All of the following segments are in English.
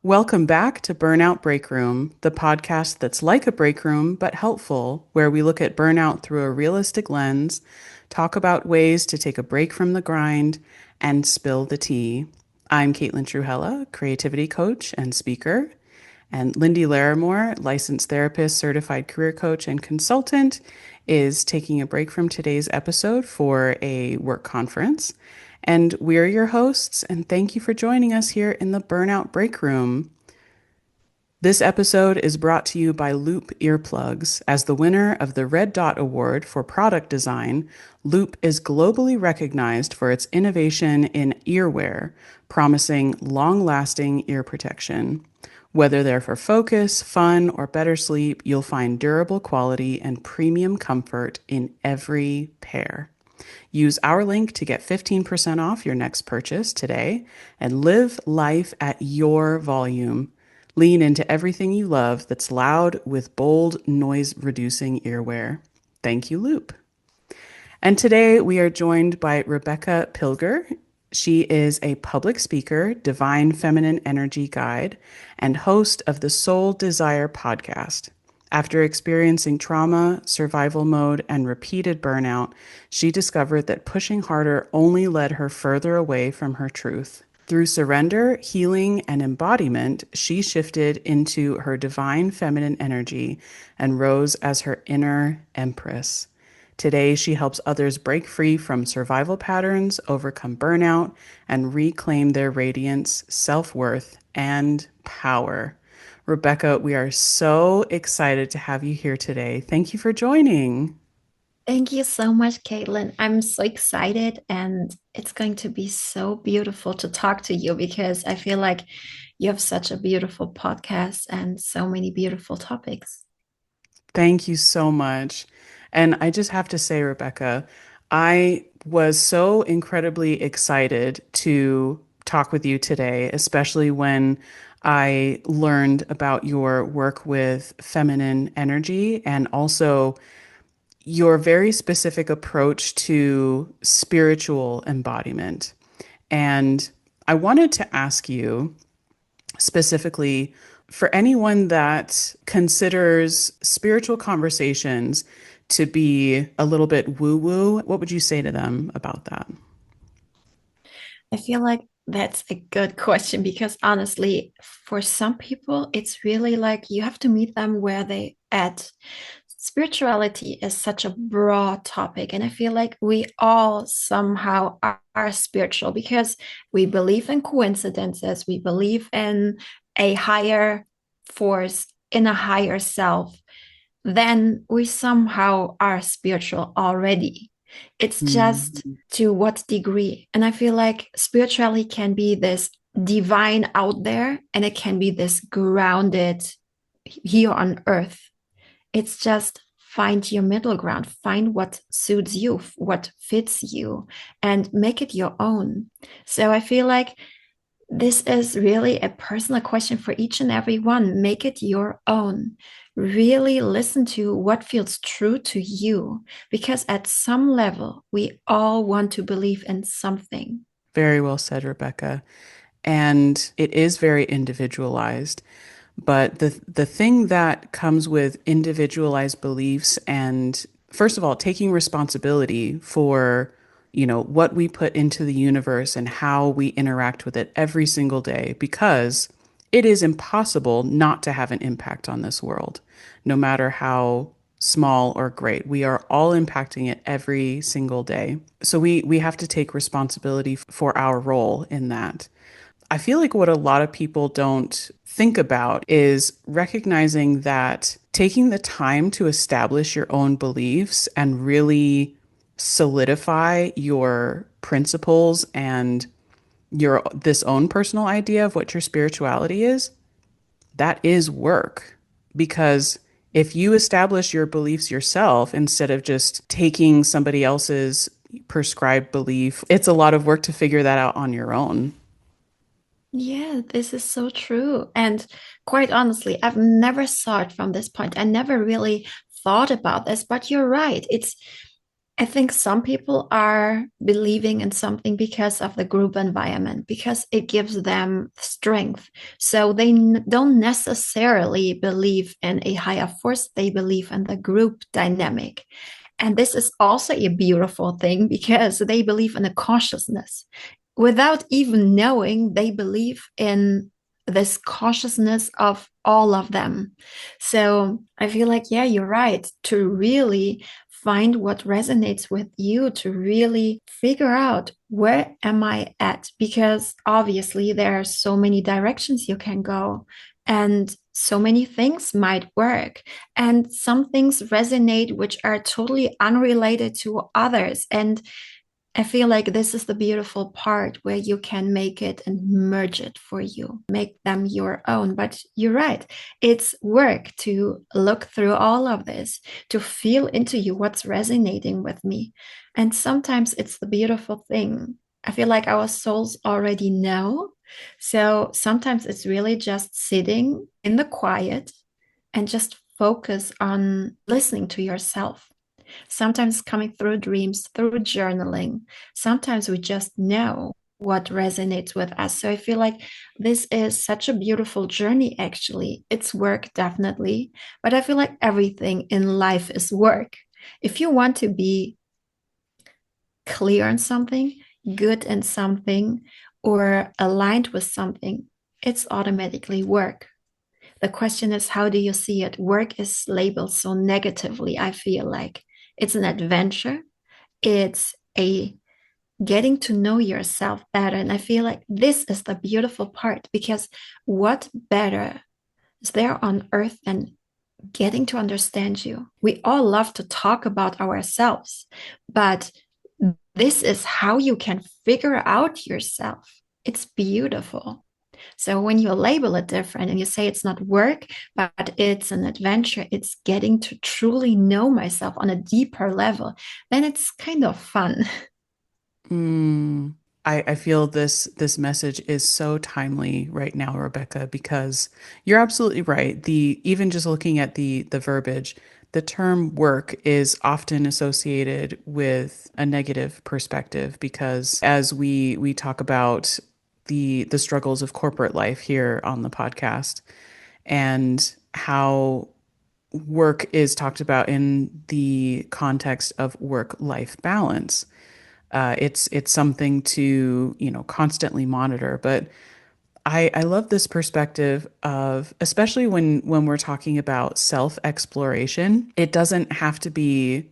Welcome back to Burnout Break Room, the podcast that's like a break room but helpful, where we look at burnout through a realistic lens, talk about ways to take a break from the grind, and spill the tea. I'm Caitlan Truhella, creativity coach and speaker, and Lindy Larimore, licensed therapist, certified career coach, and consultant, is taking a break from today's episode for a work conference. And we're your hosts, and thank you for joining us here in the Burnout Break Room. This episode is brought to you by Loop Earplugs. As the winner of the Red Dot Award for product design, Loop is globally recognized for its innovation in earwear, promising long-lasting ear protection. Whether they're for focus, fun, or better sleep, you'll find durable quality and premium comfort in every pair. Use our link to get 15% off your next purchase today and live life at your volume. Lean into everything you love that's loud with bold, noise-reducing earwear. Thank you, Loop. And today we are joined by Rebecca Pilger. She is a public speaker, divine feminine energy guide, and host of the Soul Desire podcast. After experiencing trauma, survival mode, and repeated burnout, she discovered that pushing harder only led her further away from her truth. Through surrender, healing, and embodiment, she shifted into her divine feminine energy and rose as her inner empress. Today, she helps others break free from survival patterns, overcome burnout, and reclaim their radiance, self-worth, and power. Rebecca, we are so excited to have you here today. Thank you for joining. Thank you so much, Caitlin. I'm so excited, and it's going to be so beautiful to talk to you because I feel like you have such a beautiful podcast and so many beautiful topics. Thank you so much. And I just have to say, Rebecca, I was so incredibly excited to talk with you today, especially when I learned about your work with feminine energy and also your very specific approach to spiritual embodiment. And I wanted to ask you specifically for anyone that considers spiritual conversations to be a little bit woo woo, what would you say to them about that? I feel like that's a good question because honestly, for some people, it's really like you have to meet them where they at. Spirituality is such a broad topic, and I feel like we all somehow are spiritual because we believe in coincidences, we believe in a higher force, in a higher self. Then we somehow are spiritual already. It's just Mm, to what degree. And I feel like spirituality can be this divine out there, and it can be this grounded here on earth. It's just find your middle ground, find what suits you, what fits you, and make it your own. So I feel like this is really a personal question for each and every one. Make it your own. Really listen to what feels true to you, because at some level, we all want to believe in something. very well said, Rebecca. And it is very individualized. But the thing that comes with individualized beliefs and first of all, taking responsibility for, what we put into the universe and how we interact with it every single day, because it is impossible not to have an impact on this world, no matter how small or great. We are all impacting it every single day. So we have to take responsibility for our role in that. I feel like what a lot of people don't think about is recognizing that taking the time to establish your own beliefs and really solidify your principles and your this own personal idea of what your spirituality is, that is work. Because if you establish your beliefs yourself instead of just taking somebody else's prescribed belief, it's a lot of work to figure that out on your own. Yeah, this is so true. And quite honestly, I've never saw it from this point. I never really thought about this, but you're right. I think some people are believing in something because of the group environment, because it gives them strength. So they don't necessarily believe in a higher force, they believe in the group dynamic. And this is also a beautiful thing because they believe in a consciousness. Without even knowing, they believe in this consciousness of all of them. So I feel like, yeah, you're right. To really find what resonates with you, to really figure out where am I at? Because obviously there are so many directions you can go and so many things might work. And some things resonate which are totally unrelated to others. And I feel like this is the beautiful part where you can make it and merge it for you, make them your own. But you're right, it's work to look through all of this, to feel into you what's resonating with me. And sometimes it's the beautiful thing. I feel like our souls already know. So sometimes it's really just sitting in the quiet and just focus on listening to yourself. Sometimes coming through dreams, through journaling. Sometimes we just know what resonates with us. So I feel like this is such a beautiful journey, actually. It's work, definitely. But I feel like everything in life is work. If you want to be clear on something, good in something, or aligned with something, it's automatically work. The question is, how do you see it? Work is labeled so negatively, I feel like. It's an adventure. It's a getting to know yourself better. And I feel like this is the beautiful part because what better is there on earth than getting to understand you? We all love to talk about ourselves, but this is how you can figure out yourself. It's beautiful. So when you label it different and you say it's not work, but it's an adventure, it's getting to truly know myself on a deeper level, then it's kind of fun. Mm. I feel this message is so timely right now, Rebecca, because you're absolutely right. The even just looking at the verbiage, the term work is often associated with a negative perspective because as we talk about the struggles of corporate life here on the podcast and how work is talked about in the context of work-life balance. It's something to, constantly monitor. But I love this perspective of, especially when we're talking about self-exploration, it doesn't have to be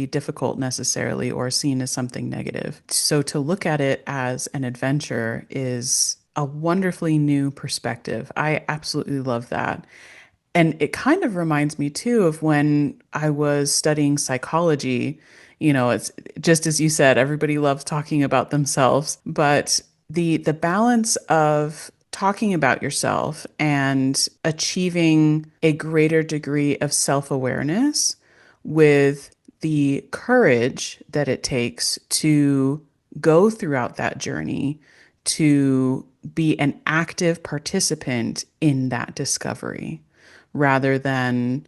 difficult necessarily or seen as something negative. So to look at it as an adventure is a wonderfully new perspective. I absolutely love that. And it kind of reminds me too of when I was studying psychology. It's just as you said, everybody loves talking about themselves, but the balance of talking about yourself and achieving a greater degree of self-awareness with the courage that it takes to go throughout that journey to be an active participant in that discovery rather than,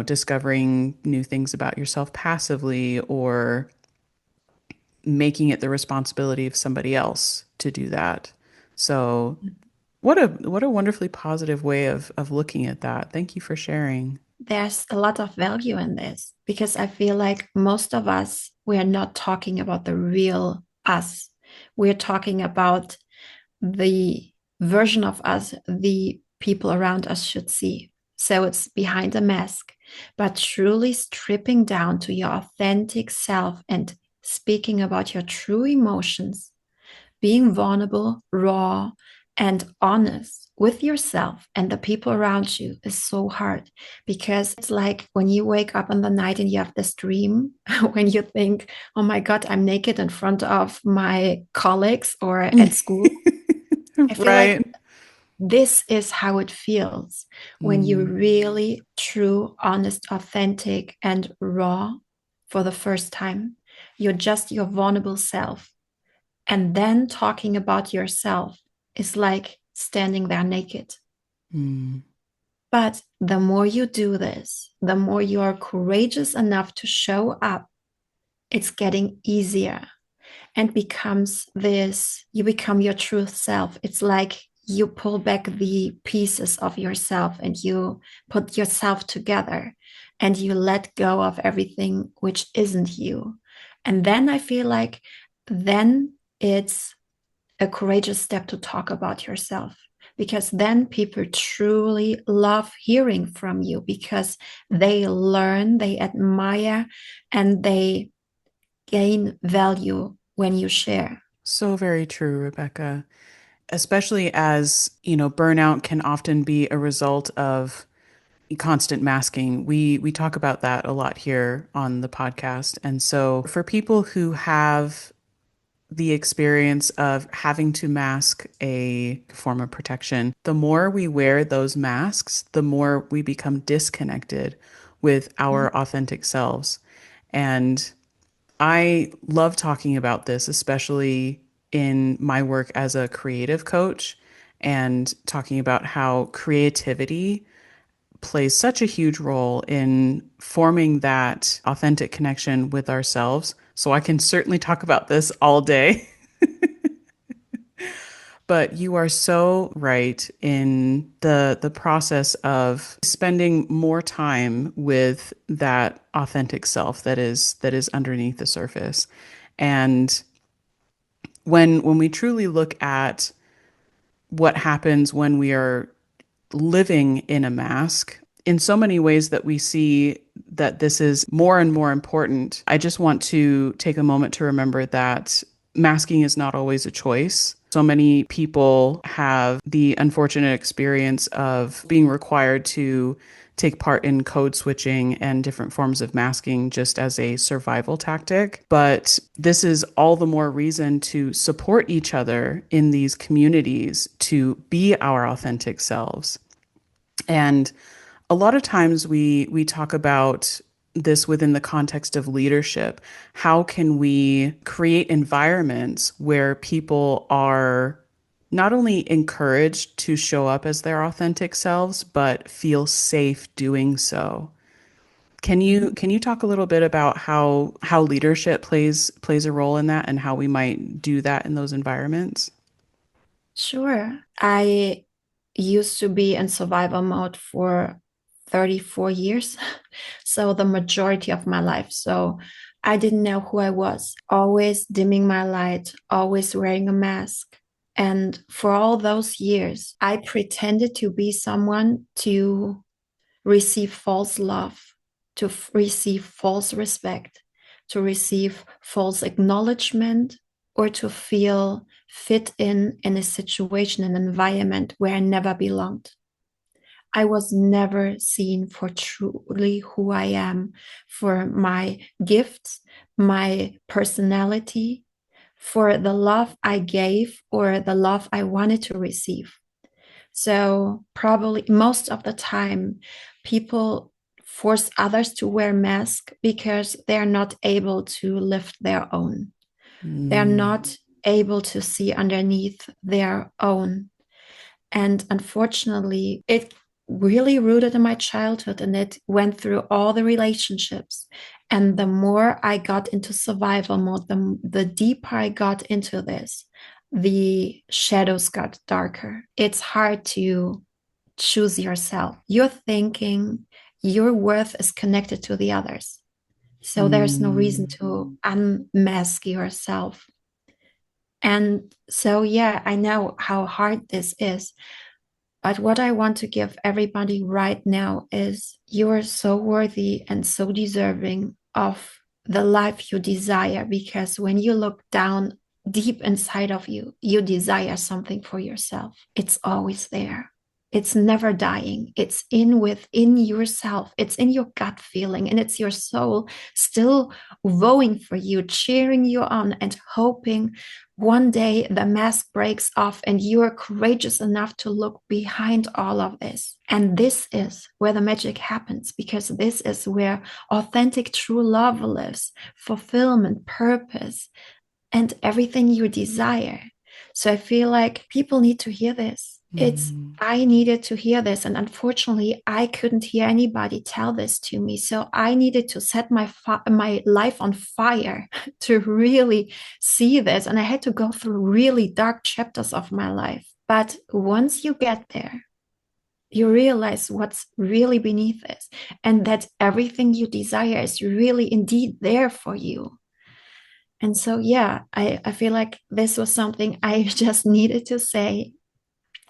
discovering new things about yourself passively or making it the responsibility of somebody else to do that. So, what a wonderfully positive way of looking at that. Thank you for sharing. There's a lot of value in this because I feel like most of us, we are not talking about the real us. We're talking about the version of us the people around us should see. So it's behind a mask, but truly stripping down to your authentic self and speaking about your true emotions, being vulnerable, raw, and honest with yourself and the people around you is so hard because it's like when you wake up in the night and you have this dream when you think, oh my God, I'm naked in front of my colleagues or at school. I feel like Right. this is how it feels when you're Mm, really true, honest, authentic, and raw for the first time. You're just your vulnerable self. And then talking about yourself is like standing there naked. mm, But the more you do this, the more you are courageous enough to show up. it's getting easier and becomes this, you become your true self. It's like you pull back the pieces of yourself and you put yourself together and you let go of everything which isn't you. And then I feel like then it's a courageous step to talk about yourself, because then people truly love hearing from you because they learn, they admire, and they gain value when you share. So very true, Rebecca. Especially as, burnout can often be a result of constant masking. We talk about that a lot here on the podcast. And so for people who have the experience of having to mask a form of protection, the more we wear those masks, the more we become disconnected with our authentic selves. And I love talking about this, especially in my work as a creative coach and talking about how creativity plays such a huge role in forming that authentic connection with ourselves. So I can certainly talk about this all day. But you are so right in the process of spending more time with that authentic self that is underneath the surface. And when we truly look at what happens when we are living in a mask, in so many ways that we see that this is more and more important, I just want to take a moment to remember that masking is not always a choice. So many people have the unfortunate experience of being required to take part in code switching and different forms of masking just as a survival tactic. But this is all the more reason to support each other in these communities to be our authentic selves. And a lot of times we talk about this within the context of leadership. How can we create environments where people are not only encouraged to show up as their authentic selves, but feel safe doing so? Can you talk a little bit about how leadership plays a role in that and how we might do that in those environments? Sure. I used to be in survival mode for 34 years, so the majority of my life. So I didn't know who I was, always dimming my light, always wearing a mask. And for all those years, I pretended to be someone to receive false love, to receive false respect, to receive false acknowledgement, or to feel fit in a situation, an environment where I never belonged. I was never seen for truly who I am, for my gifts, my personality, for the love I gave or the love I wanted to receive. So, probably most of the time, people force others to wear masks because they're not able to lift their own. They're Mm. not able to see underneath their own. And unfortunately, it really rooted in my childhood and it went through all the relationships. And the more I got into survival mode, the deeper I got into this, the shadows got darker. It's hard to choose yourself. Your thinking, your worth is connected to the others. So there's no reason Mm. to unmask yourself. And so, yeah, I know how hard this is. But what I want to give everybody right now is you are so worthy and so deserving of the life you desire, because when you look down deep inside of you, you desire something for yourself. It's always there. It's never dying. It's in within yourself. It's in your gut feeling, and it's your soul still vowing for you, cheering you on, and hoping one day the mask breaks off and you are courageous enough to look behind all of this. And this is where the magic happens, because this is where authentic, true love lives, fulfillment, purpose, and everything you desire. So I feel like people need to hear this. It's Mm. I needed to hear this, and unfortunately I couldn't hear anybody tell this to me, so I needed to set my life on fire to really see this, and I had to go through really dark chapters of my life. But once you get there, you realize what's really beneath this, and that everything you desire is really indeed there for you. And so yeah, I feel like this was something I just needed to say.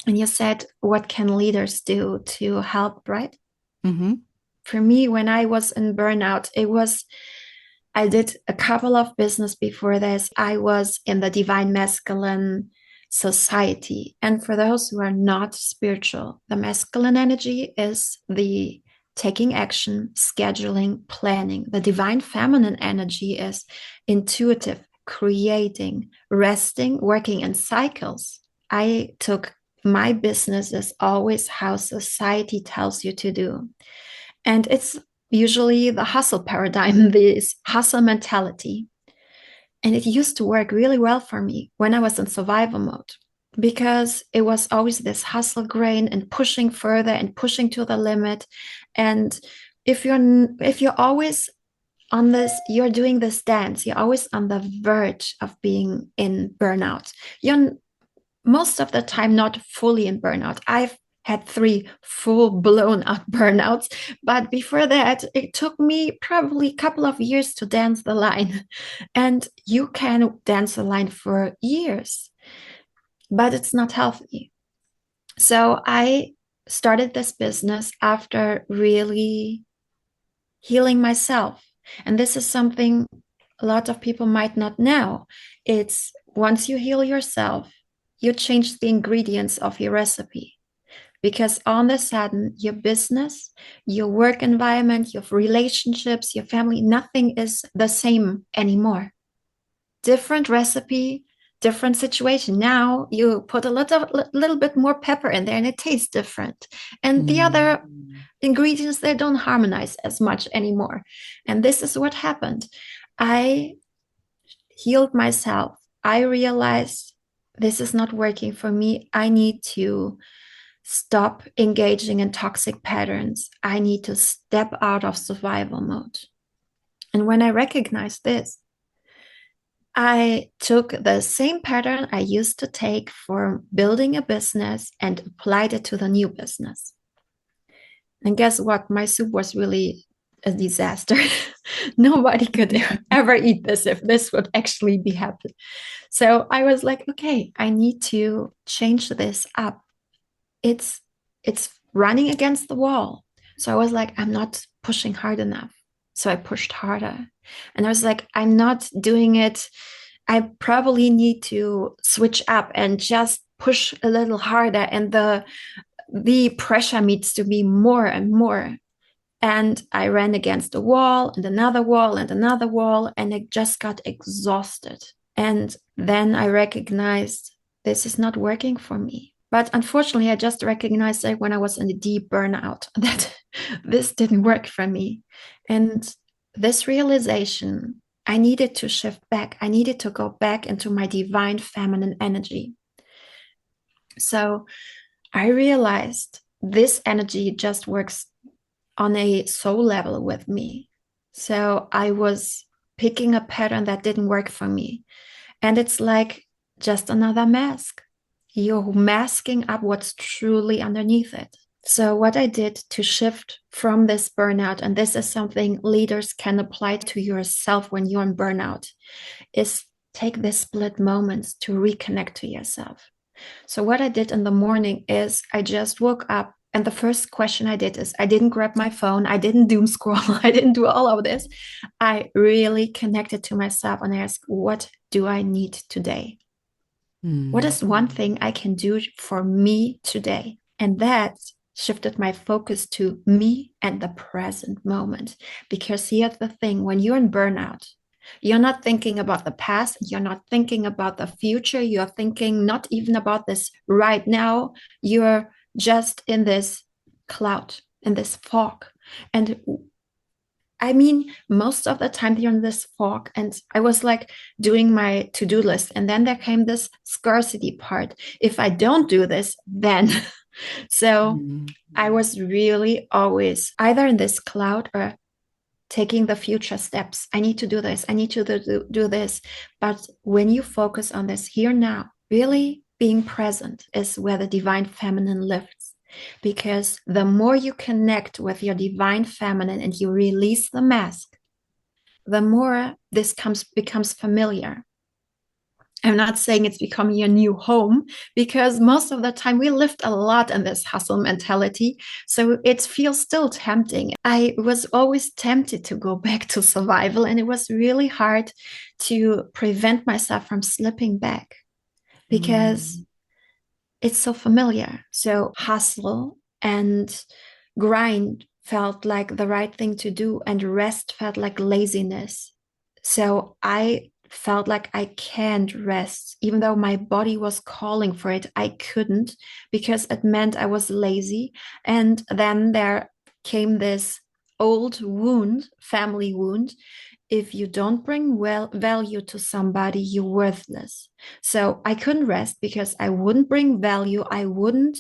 And you said, what can leaders do to help, right? Mm-hmm. For me, when I was in burnout, I did a couple of business before this. I was in the divine masculine society. And for those who are not spiritual, the masculine energy is the taking action, scheduling, planning. The divine feminine energy is intuitive, creating, resting, working in cycles. I took my business is always how society tells you to do. And it's usually the hustle paradigm, this hustle mentality. And it used to work really well for me when I was in survival mode because it was always this hustle grain and pushing further and pushing to the limit. And if you're always on this, you're doing this dance, you're always on the verge of being in burnout. You're most of the time not fully in burnout. I've had 3 full blown out burnouts, but before that, it took me probably a couple of years to dance the line. And you can dance the line for years, but it's not healthy. So I started this business after really healing myself. And this is something a lot of people might not know. It's once you heal yourself, you change the ingredients of your recipe because all of a sudden your business, your work environment, your relationships, your family, nothing is the same anymore. Different recipe, different situation. Now you put little bit more pepper in there and it tastes different. And the Mm. other ingredients, they don't harmonize as much anymore. And this is what happened. I healed myself. I realized this is not working for me. I need to stop engaging in toxic patterns. I need to step out of survival mode. And when I recognized this, I took the same pattern I used to take for building a business and applied it to the new business. And guess what? My soup was really a disaster. Nobody could ever eat this if this would actually be happening. So I was like, okay, I need to change this up. It's it's running against the wall. So I was like, I'm not pushing hard enough. So I pushed harder. And I was like, I'm not doing it. I probably need to switch up and just push a little harder. And the pressure needs to be more and more. And I ran against a wall and another wall and another wall, and I just got exhausted. And then I recognized this is not working for me. But unfortunately, I just recognized that when I was in a deep burnout, that this didn't work for me. And this realization, I needed to shift back. I needed to go back into my divine feminine energy. So I realized this energy just works on a soul level with me. So I was picking a pattern that didn't work for me. And it's like just another mask. You're masking up what's truly underneath it. So, what I did to shift from this burnout, and this is something leaders can apply to yourself when you're in burnout, is take this split moments to reconnect to yourself. So, what I did in the morning is I just woke up. And the first question I did is I didn't grab my phone. I didn't doom scroll. I didn't do all of this. I really connected to myself and I asked, what do I need today? What Mm. is one thing I can do for me today? And that shifted my focus to me and the present moment. Because here's the thing, when you're in burnout, you're not thinking about the past, you're not thinking about the future, you're thinking not even about this right now. You're just in this cloud, in this fog. And I mean, most of the time during this fog, and I was like doing my to-do list, and then there came this scarcity part. If I don't do this, then so Mm. I was really always either in this cloud or taking the future steps. I need to do this. I need to do this. But when you focus on this here now, really being present is where the divine feminine lives. Because the more you connect with your divine feminine and you release the mask, the more this becomes familiar. I'm not saying it's becoming your new home because most of the time we lived a lot in this hustle mentality. So it feels still tempting. I was always tempted to go back to survival, and it was really hard to prevent myself from slipping back because Mm. it's so familiar. So hustle and grind felt like the right thing to do, and rest felt like laziness. So I felt like I can't rest, even though my body was calling for it. I couldn't because it meant I was lazy. And then there came this old wound, family wound. If you don't bring value to somebody, you're worthless. So I couldn't rest because I wouldn't bring value. I wouldn't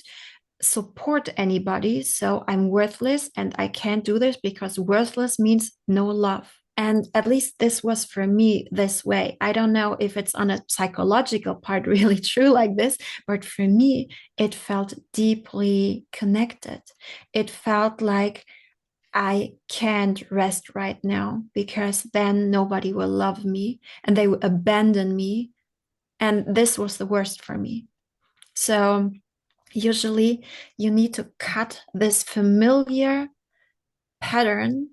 support anybody. So I'm worthless and I can't do this because worthless means no love. And at least this was for me this way. I don't know if it's on a psychological part really true like this, but for me, it felt deeply connected. It felt like I can't rest right now because then nobody will love me and they will abandon me. And this was the worst for me. So usually you need to cut this familiar pattern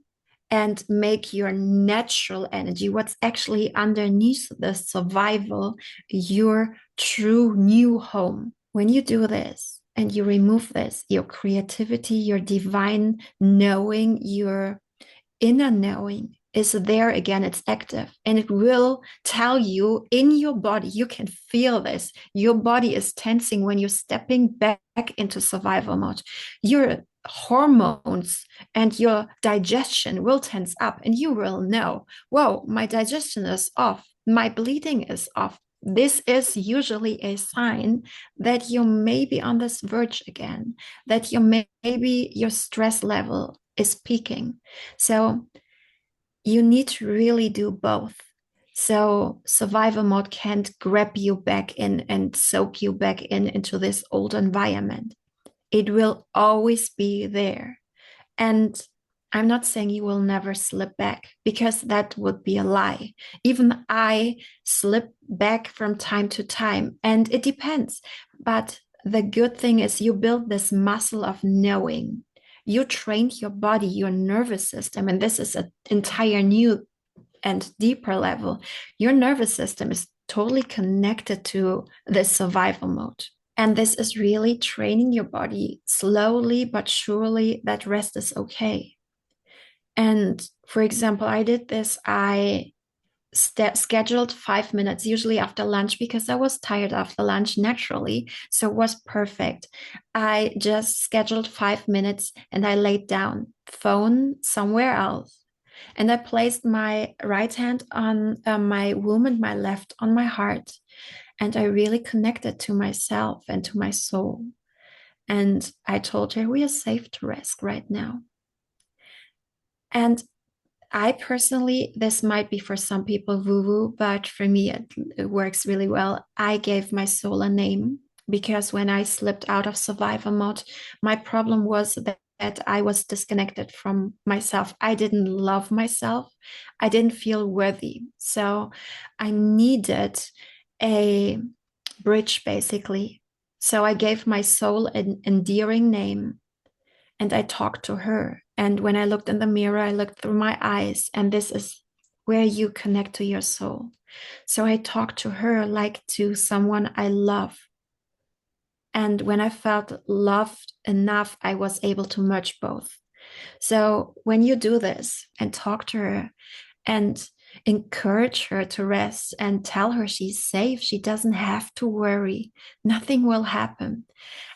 and make your natural energy, what's actually underneath the survival, your true new home. When you do this and you remove this, your creativity, your divine knowing, your inner knowing is there again. It's active and it will tell you in your body. You can feel this. Your body is tensing when you're stepping back into survival mode. Your hormones and your digestion will tense up, and you will know, whoa, my digestion is off. My bleeding is off. This is usually a sign that you may be on this verge again, that maybe your stress level is peaking. So you need to really do both. So survival mode can't grab you back in and soak you back into this old environment. It will always be there. And I'm not saying you will never slip back because that would be a lie. Even I slip back from time to time, and it depends. But the good thing is you build this muscle of knowing. You trained your body, your nervous system, and this is an entire new and deeper level. Your nervous system is totally connected to the survival mode. And this is really training your body slowly but surely that rest is okay. And for example, I did this. I scheduled 5 minutes, usually after lunch, because I was tired after lunch naturally. So it was perfect. I just scheduled 5 minutes and I laid down, phone somewhere else. And I placed my right hand on my womb and my left on my heart. And I really connected to myself and to my soul. And I told her, we are safe to rest right now. And I personally, this might be for some people woo woo, but for me, it works really well. I gave my soul a name because when I slipped out of survival mode, my problem was that I was disconnected from myself. I didn't love myself. I didn't feel worthy. So I needed a bridge basically. So I gave my soul an endearing name and I talked to her. And when I looked in the mirror, I looked through my eyes, and this is where you connect to your soul. So I talked to her like to someone I love. And when I felt loved enough, I was able to merge both. So when you do this and talk to her and encourage her to rest and tell her she's safe, she doesn't have to worry, nothing will happen.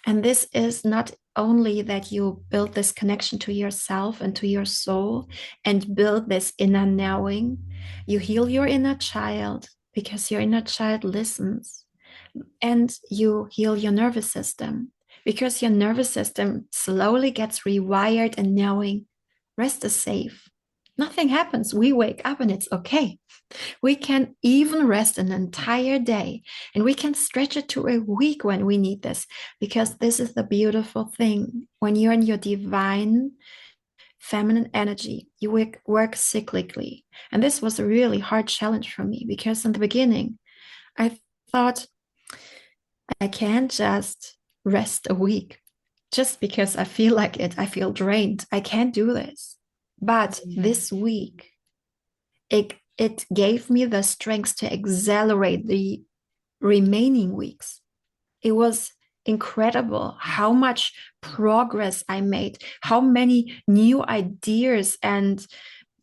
And this is not only that you build this connection to yourself and to your soul and build this inner knowing, you heal your inner child because your inner child listens, and you heal your nervous system because your nervous system slowly gets rewired and knowing rest is safe. Nothing happens. We wake up and it's okay. We can even rest an entire day and we can stretch it to a week when we need this, because this is the beautiful thing. When you're in your divine feminine energy, you work cyclically. And this was a really hard challenge for me because in the beginning, I thought I can't just rest a week just because I feel like it. I feel drained. I can't do this. But this week, it gave me the strength to accelerate the remaining weeks. It was incredible how much progress I made, how many new ideas and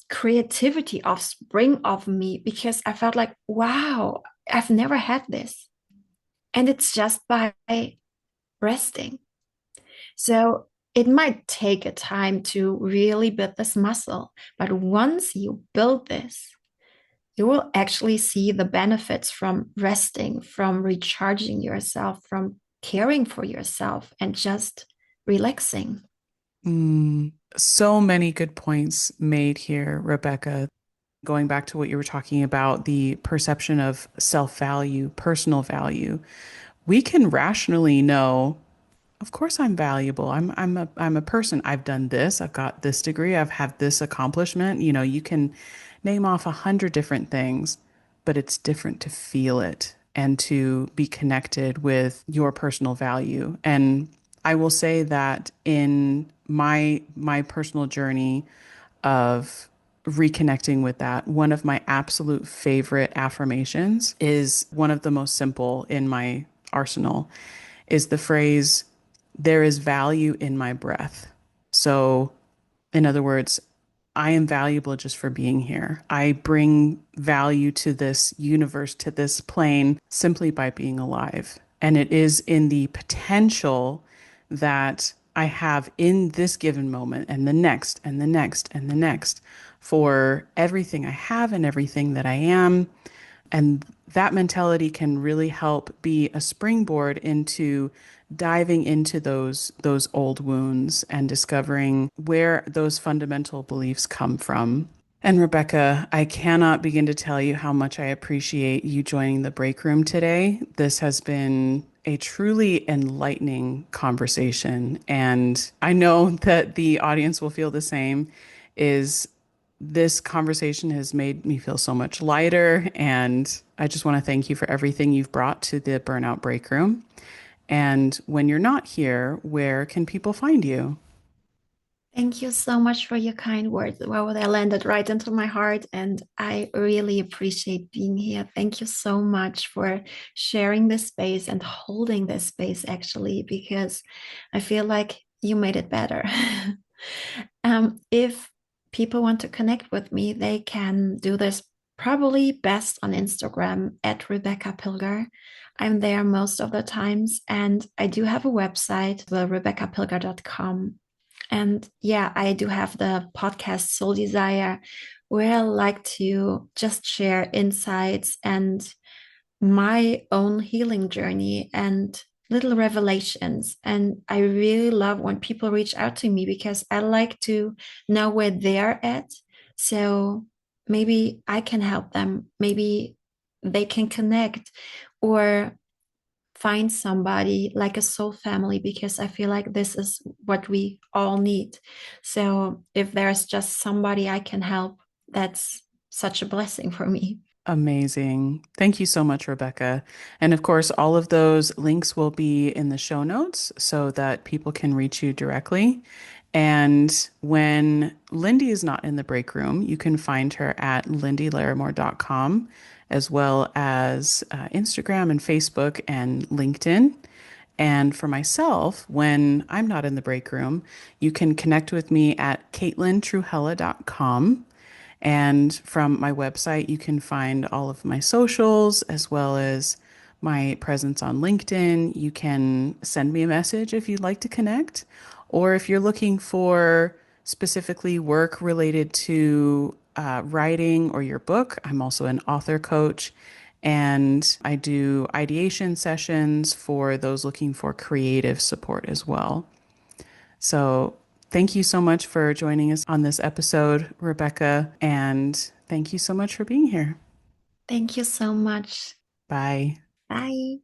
creativity of spring of me, because I felt like, wow, I've never had this. And it's just by resting. So it might take a time to really build this muscle, but once you build this, you will actually see the benefits from resting, from recharging yourself, from caring for yourself, and just relaxing. So many good points made here, Rebecca. Going back to what you were talking about, the perception of self-value, personal value, we can rationally know, of course I'm valuable. I'm a person. I've done this. I've got this degree. I've had this accomplishment. You know, you can name off 100 different things, but it's different to feel it and to be connected with your personal value. And I will say that in my personal journey of reconnecting with that, one of my absolute favorite affirmations is one of the most simple in my arsenal is the phrase, there is value in my breath. So, in other words, I am valuable just for being here. I bring value to this universe, to this plane, simply by being alive. And it is in the potential that I have in this given moment and the next and the next and the next for everything I have and everything that I am. And that mentality can really help be a springboard into diving into those old wounds and discovering where those fundamental beliefs come from. And Rebecca, I cannot begin to tell you how much I appreciate you joining the break room today. This has been a truly enlightening conversation, and I know that the audience will feel the same. Is this conversation has made me feel so much lighter, and I just want to thank you for everything you've brought to the Burnout Break Room. And when you're not here, where can people find you? Thank you so much for your kind words. Well, they landed right into my heart, and I really appreciate being here. Thank you so much for sharing this space and holding this space, actually, because I feel like you made it better. If people want to connect with me, they can do this probably best on Instagram at Rebecca Pilger. I'm there most of the times, and I do have a website, the RebeccaPilger.com. And yeah, I do have the podcast Soul Desire, where I like to just share insights and my own healing journey and little revelations. And I really love when people reach out to me because I like to know where they're at. So maybe I can help them. Maybe they can connect or find somebody like a soul family, because I feel like this is what we all need. So if there's just somebody I can help, that's such a blessing for me. Amazing. Thank you so much, Rebecca. And of course, all of those links will be in the show notes so that people can reach you directly. And when Lindy is not in the break room, you can find her at lindylarimore.com, as well as Instagram and Facebook and LinkedIn. And for myself, when I'm not in the break room, you can connect with me at CaitlinTruhella.com. And from my website, you can find all of my socials as well as my presence on LinkedIn. You can send me a message if you'd like to connect, or if you're looking for specifically work related to writing or your book. I'm also an author coach, and I do ideation sessions for those looking for creative support as well. So, thank you so much for joining us on this episode, Rebecca, and thank you so much for being here. Thank you so much. Bye. Bye.